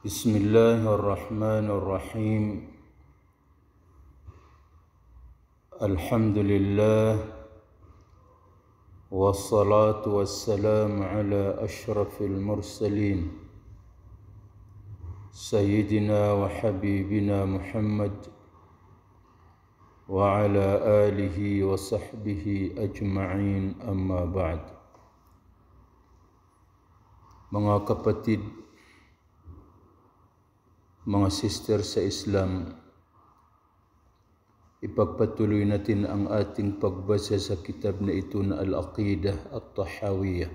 بسم الله الرحمن الرحيم. الحمد لله والصلاة والسلام على أشرف المرسلين سيدنا وحبيبنا محمد وعلى آله وصحبه أجمعين. أما بعد. Mga kapatid, mga sister sa Islam, ipagpatuloy natin ang ating pagbasa sa kitab na ito na Al-Aqidah At-Tahawiyah.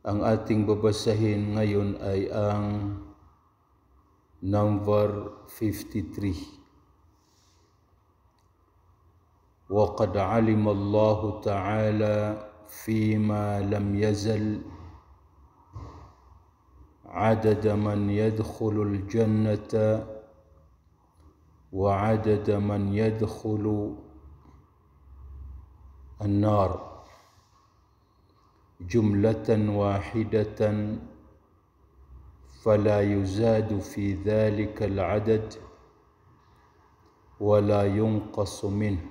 Ang ating babasahin ngayon ay ang number 53. وَقَدْ عَلِمَ اللَّهُ تَعَالَى فِيمَا لَمْ يَزَلْ عدد من يدخل الجنة وعدد من يدخل النار جملة واحدة فلا يزاد في ذلك العدد ولا ينقص منه.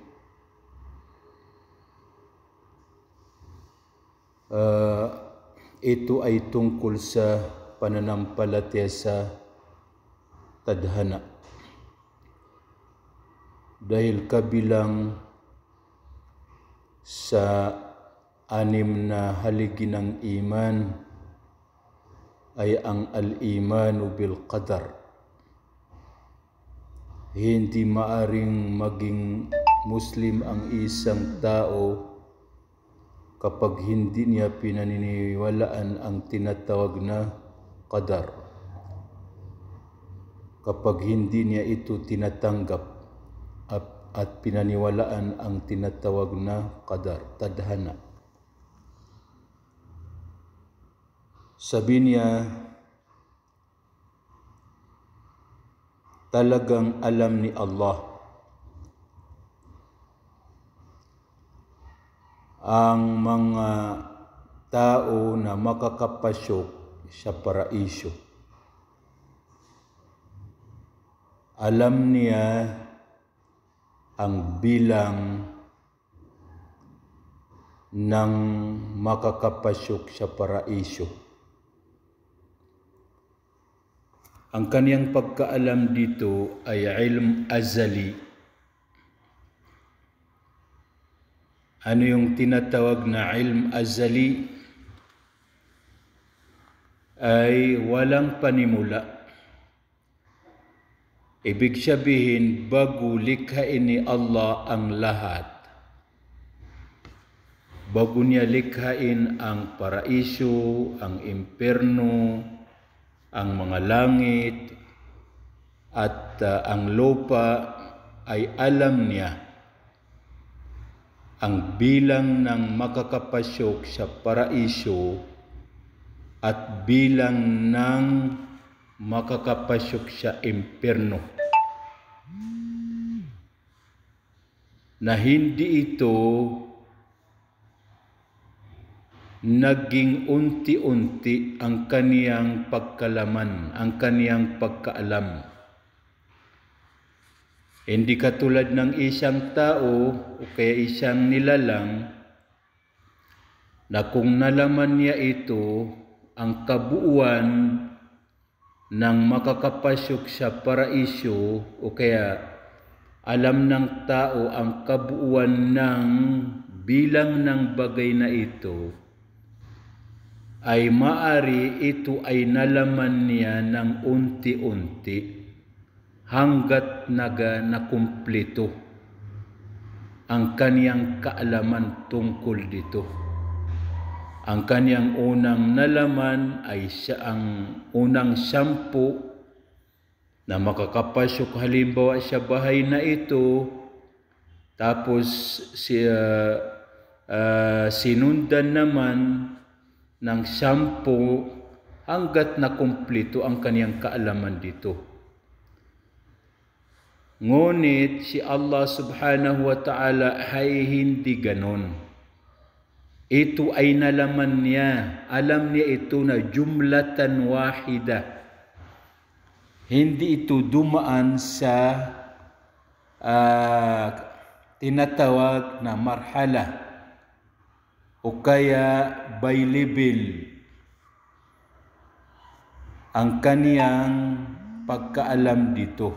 Ito ay tungkol sa pananampalataya sa tadhana. Dahil kabilang sa 6 na haligi ng iman ay ang al-imanu bil qadar. Hindi maaring maging Muslim ang isang tao kapag hindi niya pinaniniwalaan ang tinatawag na qadar. Kapag hindi niya ito tinatanggap at pinaniwalaan ang tinatawag na qadar, tadhana. Sabi niya, talagang alam ni Allah ang mga tao na makakapasok sa paraiso. Alam niya ang bilang ng makakapasok sa paraiso. Ang kaniyang pagkaalam dito ay ilm azali. Ano yung tinatawag na ilm azali? Ay walang panimula. Ibig sabihin, bago likhain ni Allah ang lahat, bago niya likhain ang paraiso, ang impyerno, ang mga langit, at ang lupa, ay alam niya ang bilang ng makakapasok sa paraiso at bilang ng makakapasok sa impyerno. Na hindi ito naging unti-unti ang kaniyang pagkalaman, ang kaniyang pagkaalam. Hindi katulad ng isang tao o kaya isang nilalang na kung nalaman niya ito, ang kabuuan ng makakapasok sa paraiso o kaya alam ng tao ang kabuuan ng bilang ng bagay na ito, ay maari ito ay nalaman niya ng unti-unti hanggat nakumpleto ang kaniyang kaalaman tungkol dito. Ang kaniyang unang nalaman ay siya ang unang 10 na makakapasok halimbawa sa bahay na ito, tapos sinundan naman ng 10 hanggat nakumpleto ang kaniyang kaalaman dito. Ngunit si Allah subhanahu wa ta'ala ay hindi ganon. ito ay nalaman niya. Alam niya ito na jumlatan wahida. Hindi ito dumaan sa tinatawag na marhala o kaya by level ang kaniyang pagkaalam dito.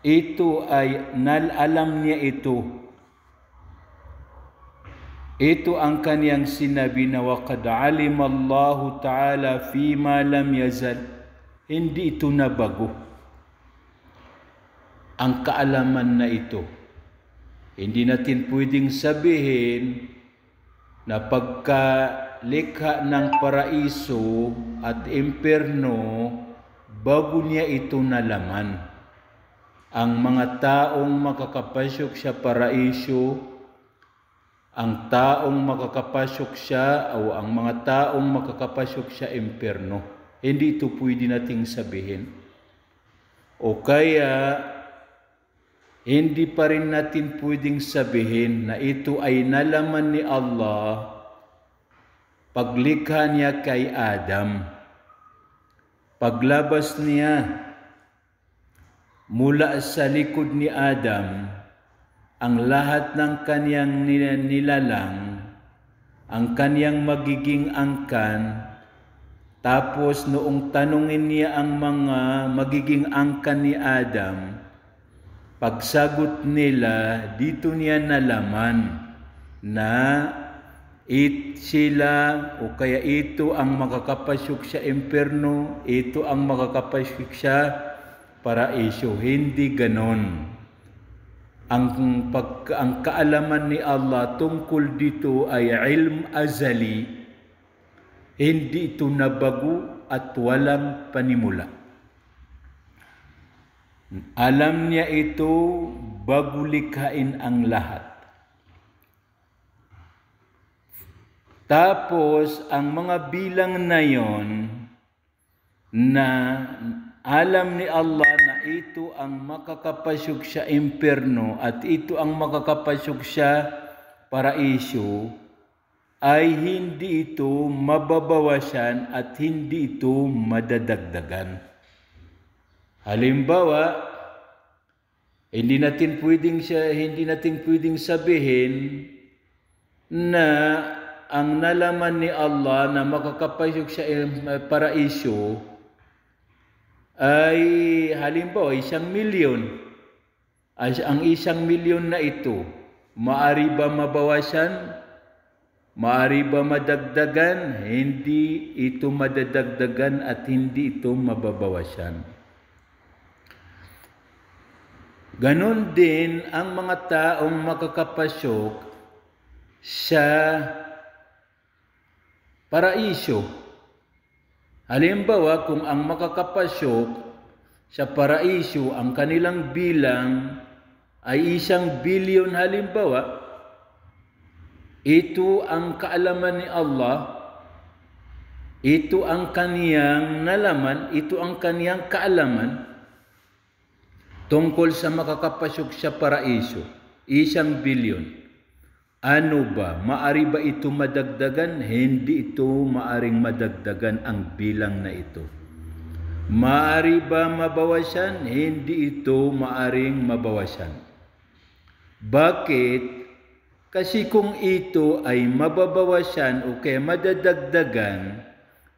Ito ay alam niya ito. Ito ang kaniyang sinabi na waqad alima Allahu ta'ala fima lam yazal. Hindi ito nabago. Ang kaalaman na ito. Hindi natin pwedeng sabihin na pagkalikha ng paraiso at impyerno, bago niya ito nalaman. Ang mga taong makakapasok sa paraiso, ang taong makakapasok siya o ang mga taong makakapasok sa impyerno. Hindi ito pwede nating sabihin. O kaya, hindi pa rin natin pwedeng sabihin na ito ay nalaman ni Allah paglikha niya kay Adam. Paglabas niya mula sa likod ni Adam, ang lahat ng kaniyang nilalang, ang kaniyang magiging angkan, tapos noong tanungin niya ang mga magiging angkan ni Adam, pagsagot nila, dito niya nalaman na sila o kaya ito ang makakapasok sa impyerno, ito ang makakapasok sa paraiso. Hindi ganon. Ang kaalaman ni Allah tungkol dito ay ilm azali. Hindi ito nabago at walang panimula. Alam niya ito bago likhain ang lahat. Tapos, ang mga bilang na yon na alam ni Allah na ito ang makakapasok sa impyerno at ito ang makakapasok sa paraiso, ay hindi ito mababawasan at hindi ito madadagdagan. Halimbawa, hindi natin pwedeng sabihin na ang nalaman ni Allah na makakapasok sa paraiso ay halimbawa 1,000,000. Ang 1,000,000 na ito, maari ba mabawasan? Maari ba madagdagan? Hindi ito madadagdagan at hindi ito mababawasan. Ganon din ang mga taong makakapasok sa paraiso. Halimbawa, kung ang makakapasok sa paraiso, ang kanilang bilang ay 1,000,000,000 halimbawa, ito ang kaalaman ni Allah, ito ang kaniyang nalaman, ito ang kaniyang kaalaman tungkol sa makakapasok sa paraiso, 1,000,000,000. Ano ba? Maari ba ito madagdagan? Hindi ito maaring madagdagan ang bilang na ito. Maari ba mabawasan? Hindi ito maaring mabawasan. Bakit? Kasi kung ito ay mababawasan o kaya madadagdagan,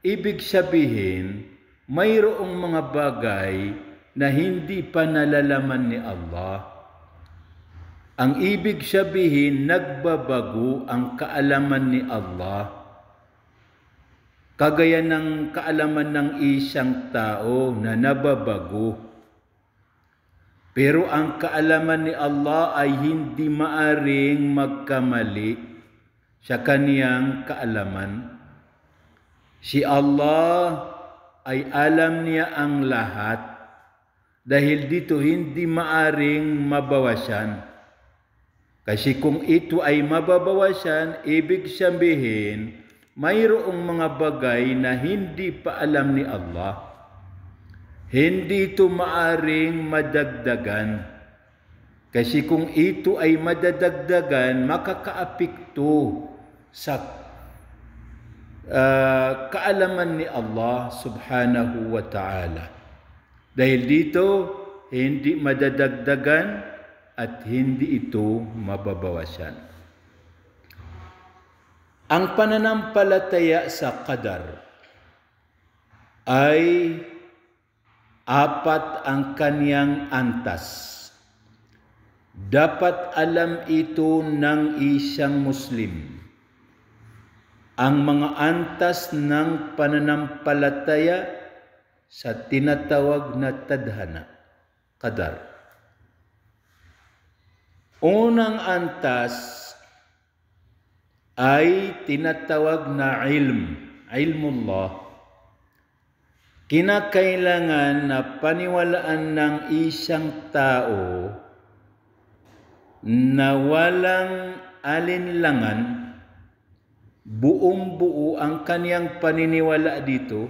ibig sabihin, mayroong mga bagay na hindi pa nalalaman ni Allah. Ang ibig sabihin, nagbabago ang kaalaman ni Allah. Kagaya ng kaalaman ng isang tao na nababago. Pero ang kaalaman ni Allah ay hindi maaring magkamali sa kaniyang kaalaman. Si Allah ay alam niya ang lahat. Dahil dito hindi maaring mabawasan. Kasi kung ito ay mababawasan, ibig sabihin, mayroong mga bagay na hindi pa alam ni Allah. Hindi ito maaring madagdagan. Kasi kung ito ay madadagdagan, makakaapekto sa kaalaman ni Allah subhanahu wa ta'ala. Dahil dito, hindi madadagdagan at hindi ito mababawasan. Ang pananampalataya sa qadar ay apat ang kaniyang antas. Dapat alam ito ng isang Muslim. Ang mga antas ng pananampalataya sa tinatawag na tadhana, qadar. Unang antas ay tinatawag na ilmullah. Kinakailangan na paniwalaan ng isang tao na walang alinlangan, buong buo ang kaniyang paniniwala dito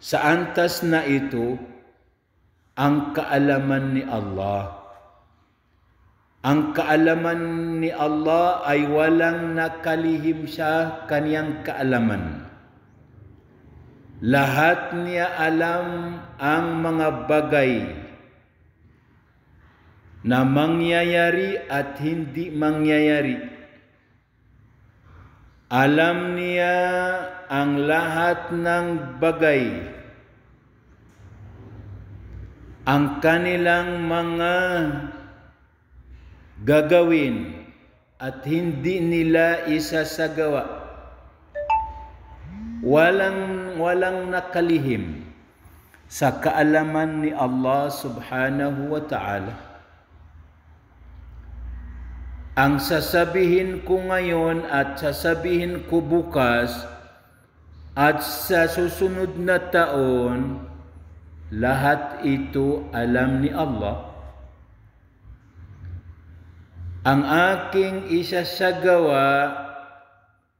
sa antas na ito, ang kaalaman ni Allah. Ang kaalaman ni Allah ay walang nakalihim sa kaniyang kaalaman. Lahat niya alam ang mga bagay na mangyayari at hindi mangyayari. Alam niya ang lahat ng bagay, ang kanilang mga gagawin at hindi nila isasagawa. Walang nakalihim sa kaalaman ni Allah subhanahu wa ta'ala. Ang sasabihin ko ngayon at sasabihin ko bukas at sa susunod na taon, lahat ito alam ni Allah. Ang aking isasagawa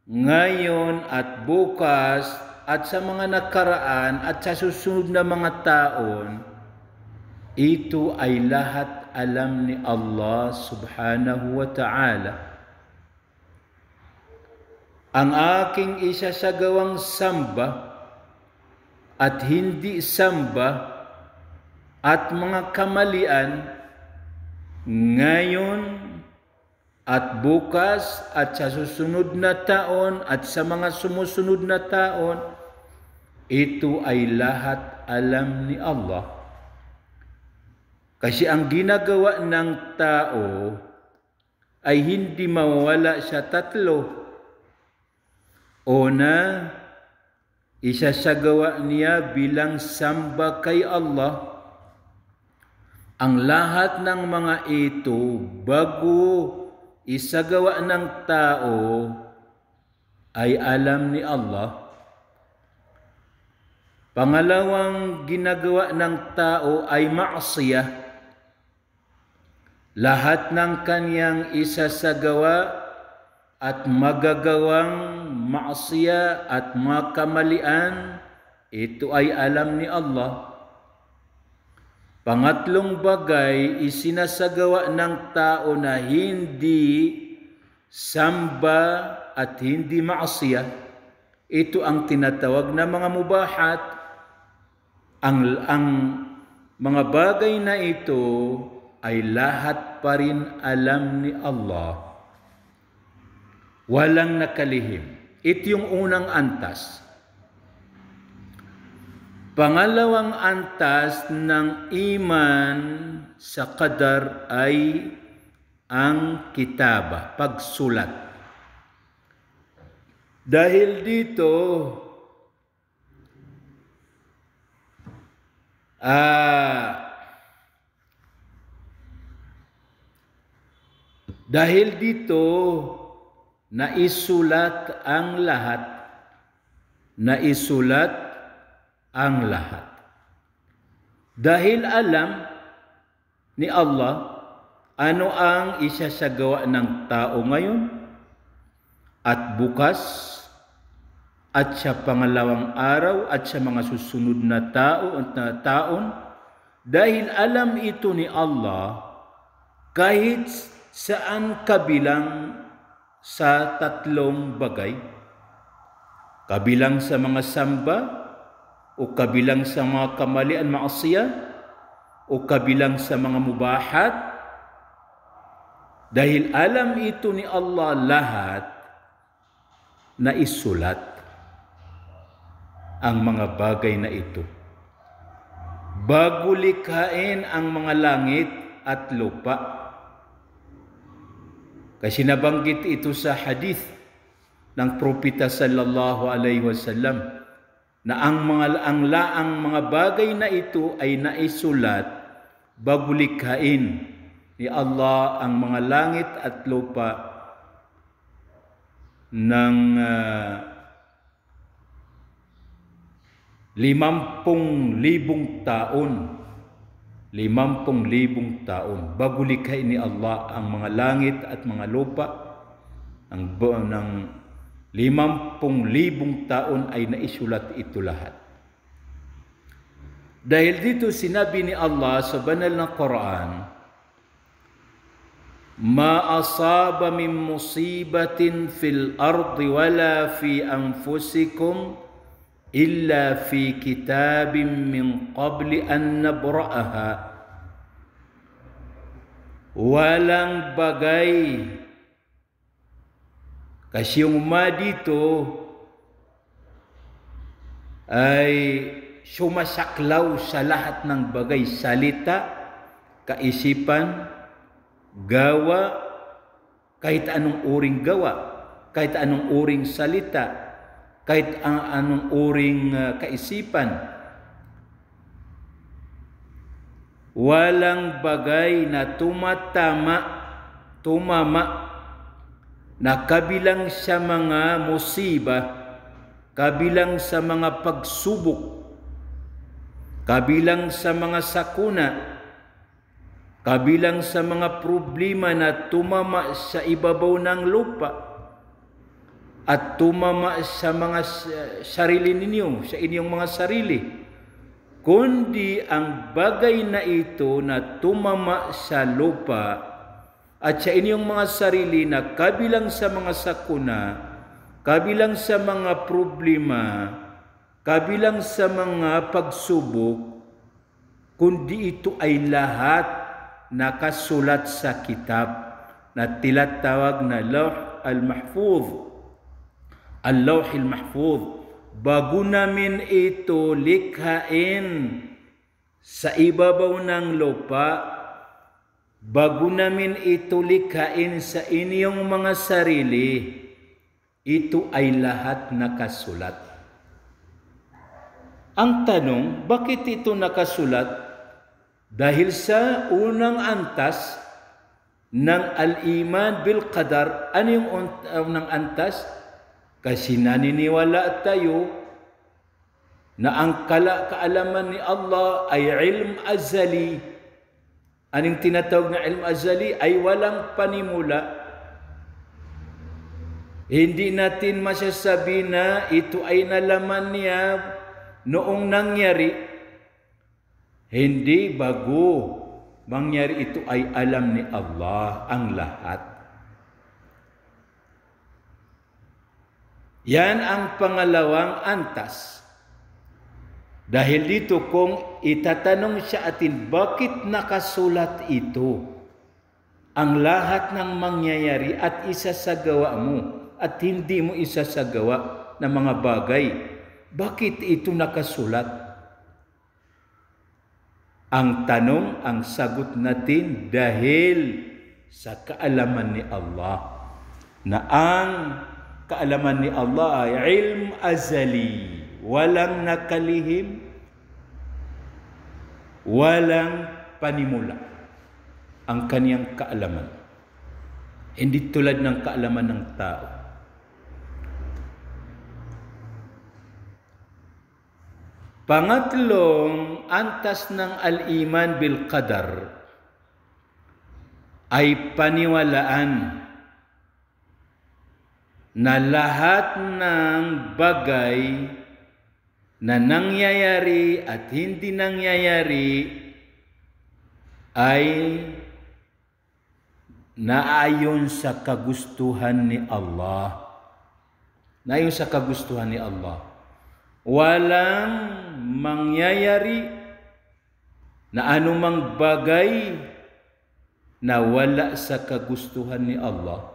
ngayon at bukas at sa mga nakaraan at sa susunod na mga taon, ito ay lahat alam ni Allah subhanahu wa ta'ala. Ang aking isasagawang samba at hindi samba at mga kamalian ngayon at bukas at sa susunod na taon at sa mga sumusunod na taon, ito ay lahat alam ni Allah. Kasi ang ginagawa ng tao ay hindi mawawala sa tatlo. Una, isasagawa niya bilang samba kay Allah. Ang lahat ng mga ito bago isagawa ng tao ay alam ni Allah. Pangalawang ginagawa ng tao ay ma'siyah. Lahat ng kaniyang isasagawa at magagawang ma'siyah at mga kamalian, ito ay alam ni Allah. Pangatlong bagay, isinasagawa ng tao na hindi samba at hindi ma'siyah. Ito ang tinatawag na mga mubahat. Ang mga bagay na ito ay lahat pa rin alam ni Allah. Walang nakalihim. Ito yung unang antas. Pangalawang antas ng iman sa qadar ay ang kitaba, pagsulat. Dahil dito, naisulat ang lahat. Naisulat ang lahat. Dahil alam ni Allah ano ang isasagawa ng tao ngayon at bukas at sa pangalawang araw at sa mga susunod na taon. Dahil alam ito ni Allah, kahit saan ka bilang sa tatlong bagay, kabilang sa mga samba, o kabilang sa mga kamalian maasiya, o kabilang sa mga mubahat. Dahil alam ito ni Allah lahat, na isulat ang mga bagay na ito bago likhain ang mga langit at lupa. Kasi nabanggit ito sa hadith ng propeta sallallahu alaihi wasallam na ang mga bagay na ito ay naisulat bago likhain ni Allah ang mga langit at lupa ng 50,000 taon. 50,000 taon bago likhain ni Allah ang mga langit at mga lupa. Ng 50,000 taon ay naisulat ito lahat. Dahil dito sinabi ni Allah sa banal na Quran, ma asaba min musibatin fil ardi wala fi anfusikum illa fi kitabin min qabli an nabra'aha. Walang bagay. Kasi yung dito ay sumasaklaw sa lahat ng bagay, salita, kaisipan, gawa, kahit anong uring gawa, kahit anong uring salita, kahit anong uring kaisipan. Walang bagay na tumama na kabilang sa mga musibah, kabilang sa mga pagsubok, kabilang sa mga sakuna, kabilang sa mga problema na tumama sa ibabaw ng lupa at tumama sa mga sarili ninyo, sa inyong mga sarili, kundi ang bagay na ito na tumama sa lupa at sa inyong mga sarili na kabilang sa mga sakuna, kabilang sa mga problema, kabilang sa mga pagsubok, kundi ito ay lahat nakasulat sa kitab na tinatawag na Lawh al-Mahfuz. Al-Lawh al-Mahfuz. Bago namin ito likhain sa ibabaw ng lupa, bago namin ito likhain sa inyong mga sarili, ito ay lahat nakasulat. Ang tanong, bakit ito nakasulat? Dahil sa unang antas ng al-iman bil qadar. Ano yung unang antas? Kasi naniniwala tayo na ang kaalaman ni Allah ay ilm azali. Anong tinatawag na ilm azali? Ay walang panimula. Hindi natin masasabi na ito ay nalaman niya noong nangyari. Hindi, bago mangyari ito ay alam ni Allah ang lahat. Yan ang pangalawang antas. Dahil dito kung itatanong siya atin, bakit nakasulat ito? Ang lahat ng mangyayari at isasagawa mo at hindi mo isasagawa na mga bagay. Bakit ito nakasulat? Ang tanong, ang sagot natin, dahil sa kaalaman ni Allah. Na ang kaalaman ni Allah ay ilm azali. Walang nakalihim, walang panimula ang kaniyang kaalaman. Hindi tulad ng kaalaman ng tao. Pangatlong antas ng al-iman bil qadar ay paniwalaan na lahat ng bagay na nangyayari at hindi nangyayari ay na ayon sa kagustuhan ni Allah. Na ayon sa kagustuhan ni Allah. Walang mangyayari na anumang bagay na wala sa kagustuhan ni Allah.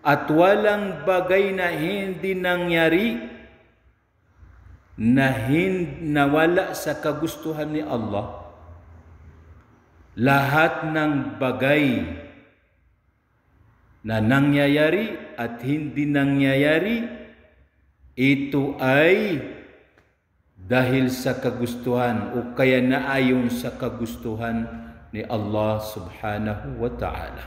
At walang bagay na hindi nangyari na wala sa kagustuhan ni Allah. Lahat ng bagay na nangyayari at hindi nangyayari, ito ay dahil sa kagustuhan o kaya naayon sa kagustuhan ni Allah subhanahu wa ta'ala.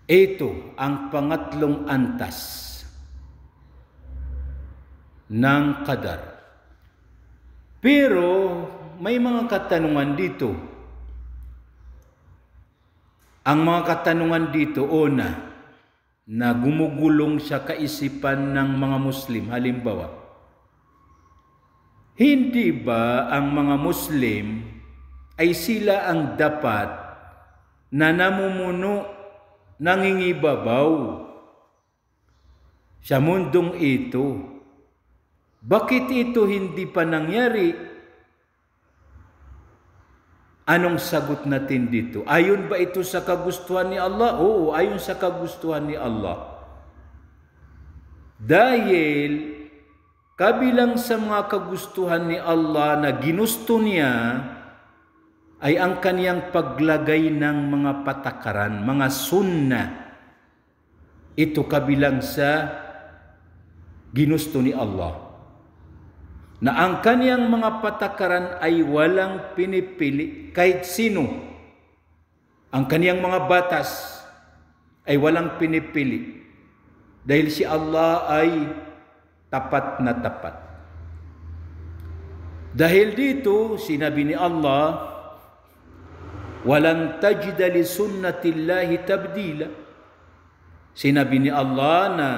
Ito ang pangatlong antas ng qadar. Pero may mga katanungan dito. Ang mga katanungan dito, una, na gumugulong sa kaisipan ng mga Muslim. Halimbawa, hindi ba ang mga Muslim ay sila ang dapat na namumuno, nangingibabaw sa mundong ito? Bakit ito hindi pa nangyari? Anong sagot natin dito? Ayon ba ito sa kagustuhan ni Allah? Oo, ayon sa kagustuhan ni Allah. Dahil kabilang sa mga kagustuhan ni Allah na ginusto niya ay ang kaniyang paglagay ng mga patakaran, mga sunnah. Ito kabilang sa ginusto ni Allah. Na ang kaniyang mga patakaran ay walang pinipili kahit sino. Ang kaniyang mga batas ay walang pinipili. Dahil si Allah ay tapat na tapat. Dahil dito, sinabi ni Allah, walang tajida li sunnatillahi tabdila. Sinabi ni Allah na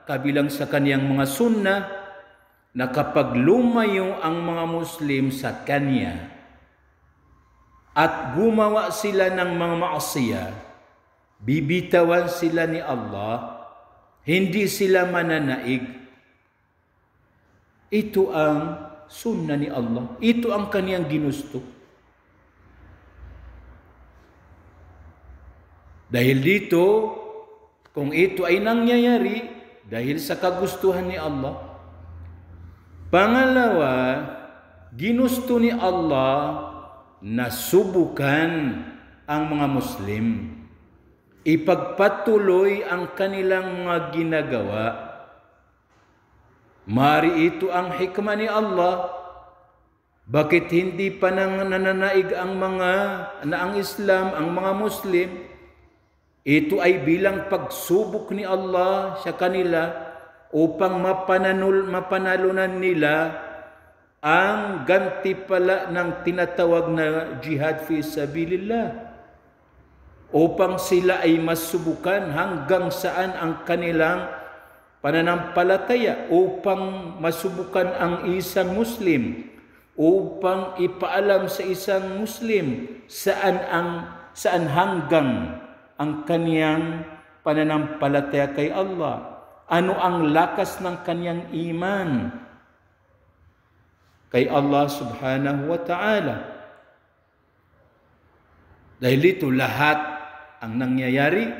kabilang sa kaniyang mga sunnah, na kapag lumayo ang mga Muslim sa Kanya at gumawa sila ng mga maasiya, bibitawan sila ni Allah, hindi sila mananaig. Ito ang sunnah ni Allah. Ito ang Kaniyang ginusto. Dahil dito, kung ito ay nangyayari dahil sa kagustuhan ni Allah. Pangalawa, ginusto ni Allah na subukan ang mga Muslim. Ipagpatuloy ang kanilang mga ginagawa. Mari ito ang hikmah ni Allah. Bakit hindi pa nananaig ang Islam, ang mga Muslim? Ito ay bilang pagsubok ni Allah sa kanila upang mapanalunan nila ang gantimpala ng tinatawag na jihad fi sabilillah, upang sila ay masubukan hanggang saan ang kanilang pananampalataya, upang masubukan ang isang Muslim, upang ipaalam sa isang Muslim saan hanggang ang kaniyang pananampalataya kay Allah. Ano ang lakas ng kaniyang iman kay Allah subhanahu wa ta'ala. Dahil ito lahat ang nangyayari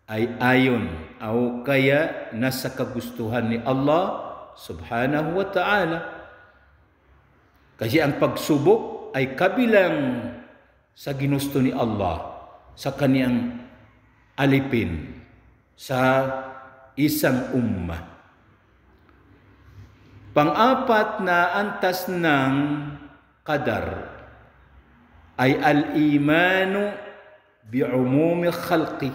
ay ayon o kaya nasa kagustuhan ni Allah subhanahu wa ta'ala. Kasi ang pagsubok ay kabilang sa ginusto ni Allah sa kaniyang alipin sa isang ummah. Pang-apat na antas ng qadar ay al-imanu bi'umumi khalqi.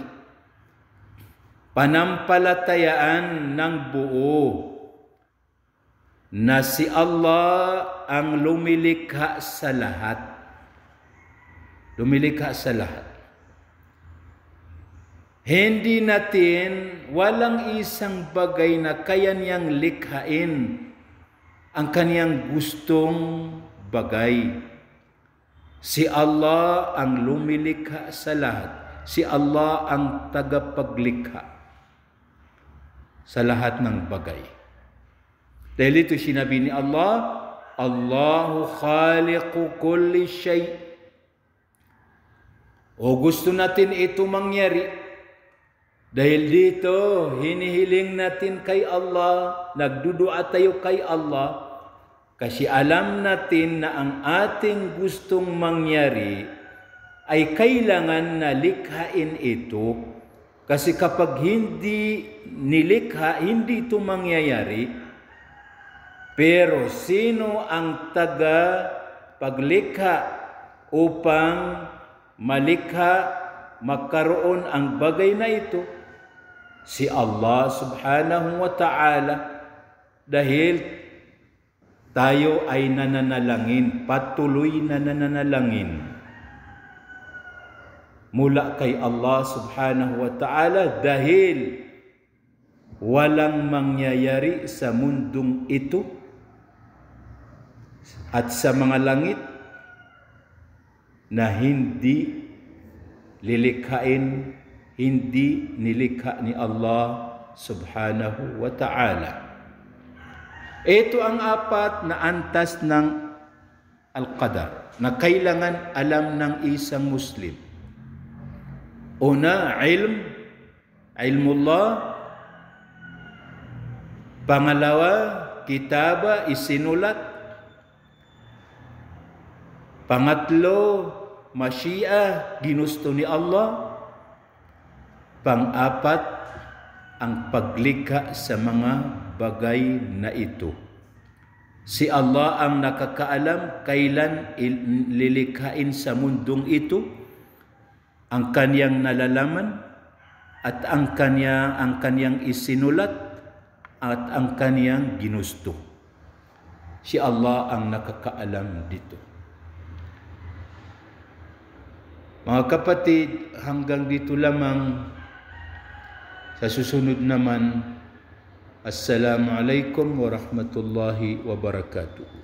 Panampalatayaan ng buo na si Allah ang lumilikha sa lahat. Lumilikha sa lahat. Hindi natin, walang isang bagay na kaya niyang likhain ang kaniyang gustong bagay. Si Allah ang lumilikha sa lahat. Si Allah ang tagapaglikha sa lahat ng bagay. Dahil ito sinabi ni Allah, Allahu khaliqu kulli shay. O gusto natin ito mangyari, dahil dito hinihiling natin kay Allah, nagdudua tayo kay Allah, kasi alam natin na ang ating gustong mangyari ay kailangan na likhain ito. Kasi kapag hindi nilikha, hindi ito mangyayari. Pero sino ang taga paglikha upang malikha, magkaroon ang bagay na ito? Si Allah subhanahu wa ta'ala. Dahil tayo ay nananalangin, patuloy na nananalangin mula kay Allah subhanahu wa ta'ala, dahil walang mangyayari sa mundong ito at sa mga langit na hindi lilikhain, hindi nilikha ni Allah subhanahu wa ta'ala. Ito ang apat na antas ng Al-Qadar na kailangan alam ng isang Muslim. Una, ilmullah. Pangalawa, kitaba, isinulat. Pangatlo, masyiah, ginusto ni Allah. Pang-apat, ang paglikha sa mga bagay na ito. Si Allah ang nakakaalam kailan lilikhain sa mundong ito ang kaniyang nalalaman at ang kaniyang isinulat at ang kaniyang ginusto. Si Allah ang nakakaalam dito. Mga kapatid, hanggang dito lamang. Sa susunod naman, Assalamualaikum warahmatullahi wabarakatuh.